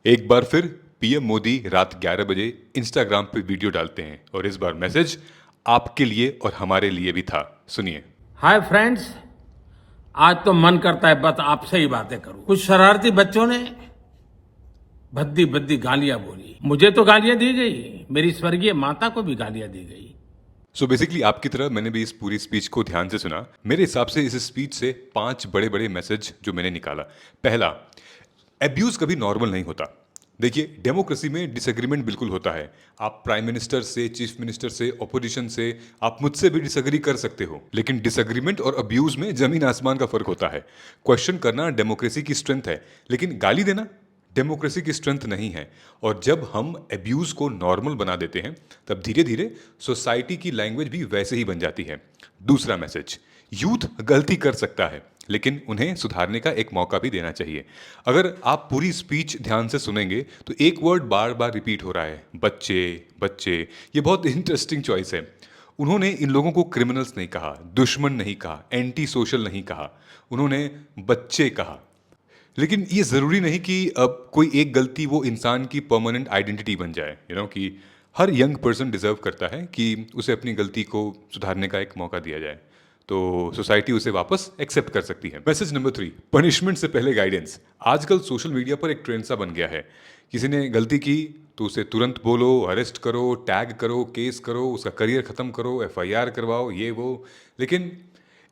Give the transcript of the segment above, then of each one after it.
एक बार फिर पीएम मोदी रात 11 बजे इंस्टाग्राम पे वीडियो डालते हैं और इस बार मैसेज आपके लिए और हमारे लिए भी था। सुनिए। Hi friends. आज तो मन करता है बस आपसे ही बातें करूं। कुछ शरारती बच्चों ने भद्दी भद्दी गालियां बोली। मुझे तो गालियां दी गई, मेरी स्वर्गीय माता को भी गालियां दी गई। सो बेसिकली आपकी तरह मैंने भी इस पूरी स्पीच को ध्यान से सुना। मेरे हिसाब से इस स्पीच से 5 बड़े बड़े मैसेज जो मैंने निकाला। पहला, एब्यूज कभी नॉर्मल नहीं होता। देखिए, डेमोक्रेसी में डिसएग्रीमेंट बिल्कुल होता है। आप प्राइम मिनिस्टर से, चीफ मिनिस्टर से, ऑपोजिशन से, आप मुझसे भी डिसएग्री कर सकते हो, लेकिन डिसएग्रीमेंट और अब्यूज में जमीन आसमान का फर्क होता है। क्वेश्चन करना डेमोक्रेसी की स्ट्रेंथ है, लेकिन गाली देना डेमोक्रेसी की स्ट्रेंथ नहीं है। और जब हम एब्यूज को नॉर्मल बना देते हैं, तब धीरे धीरे सोसाइटी की लैंग्वेज भी वैसे ही बन जाती है। दूसरा मैसेज, यूथ गलती कर सकता है, लेकिन उन्हें सुधारने का एक मौका भी देना चाहिए। अगर आप पूरी स्पीच ध्यान से सुनेंगे तो एक वर्ड बार बार रिपीट हो रहा है, बच्चे बच्चे। ये बहुत इंटरेस्टिंग चॉइस है। उन्होंने इन लोगों को क्रिमिनल्स नहीं कहा, दुश्मन नहीं कहा, एंटी सोशल नहीं कहा, उन्होंने बच्चे कहा। लेकिन ये ज़रूरी नहीं कि अब कोई एक गलती वो इंसान की परमानेंट आइडेंटिटी बन जाए। कि हर यंग पर्सन डिजर्व करता है कि उसे अपनी गलती को सुधारने का एक मौका दिया जाए, तो सोसाइटी उसे वापस एक्सेप्ट कर सकती है। मैसेज नंबर 3, पनिशमेंट से पहले गाइडेंस। आजकल सोशल मीडिया पर एक ट्रेंड सा बन गया है, किसी ने गलती की तो उसे तुरंत बोलो, अरेस्ट करो, टैग करो, केस करो, उसका करियर ख़त्म करो, एफआईआर करवाओ, ये वो। लेकिन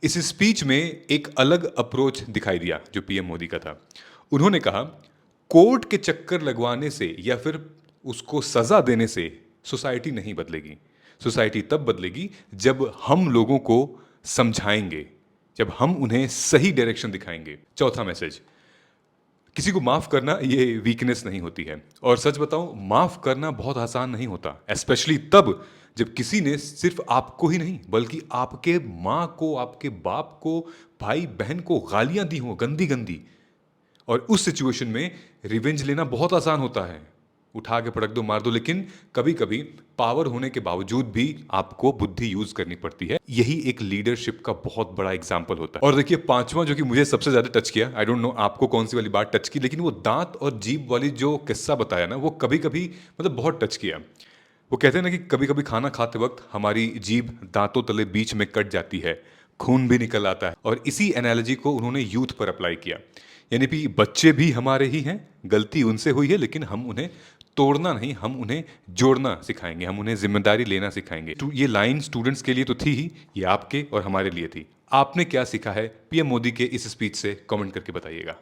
इस स्पीच में एक अलग अप्रोच दिखाई दिया जो पीएम मोदी का था। उन्होंने कहा, कोर्ट के चक्कर लगवाने से या फिर उसको सजा देने से सोसाइटी नहीं बदलेगी। सोसाइटी तब बदलेगी जब हम लोगों को समझाएंगे, जब हम उन्हें सही डायरेक्शन दिखाएंगे। चौथा मैसेज, किसी को माफ करना ये वीकनेस नहीं होती है। और सच बताऊं, माफ करना बहुत आसान नहीं होता, स्पेशली तब जब किसी ने सिर्फ आपको ही नहीं बल्कि आपके माँ को, आपके बाप को, भाई बहन को गालियां दी हों गंदी गंदी। और उस सिचुएशन में रिवेंज लेना बहुत आसान होता है, उठा के पटक दो, मार दो। लेकिन कभी कभी पावर होने के बावजूद भी आपको बुद्धि यूज करनी पड़ती है। यही एक लीडरशिप का बहुत बड़ा एग्जाम्पल होता है। और देखिए, पांचवा जो कि मुझे सबसे ज्यादा टच किया, आई डोंट नो आपको कौन सी वाली बात टच की, लेकिन वो दांत और जीभ वाली जो किस्सा बताया ना, वो कभी कभी मतलब बहुत टच किया। वो कहते हैं ना कि कभी कभी खाना खाते वक्त हमारी जीभ दांतों तले बीच में कट जाती है, खून भी निकल आता है। और इसी एनालॉजी को उन्होंने यूथ पर अप्लाई किया। यानी कि बच्चे भी हमारे ही हैं, गलती उनसे हुई है, लेकिन हम उन्हें तोड़ना नहीं, हम उन्हें जोड़ना सिखाएंगे, हम उन्हें जिम्मेदारी लेना सिखाएंगे। तो ये लाइन स्टूडेंट्स के लिए तो थी ही, ये आपके और हमारे लिए थी। आपने क्या सीखा है पीएम मोदी के इस स्पीच से, कमेंट करके बताइएगा।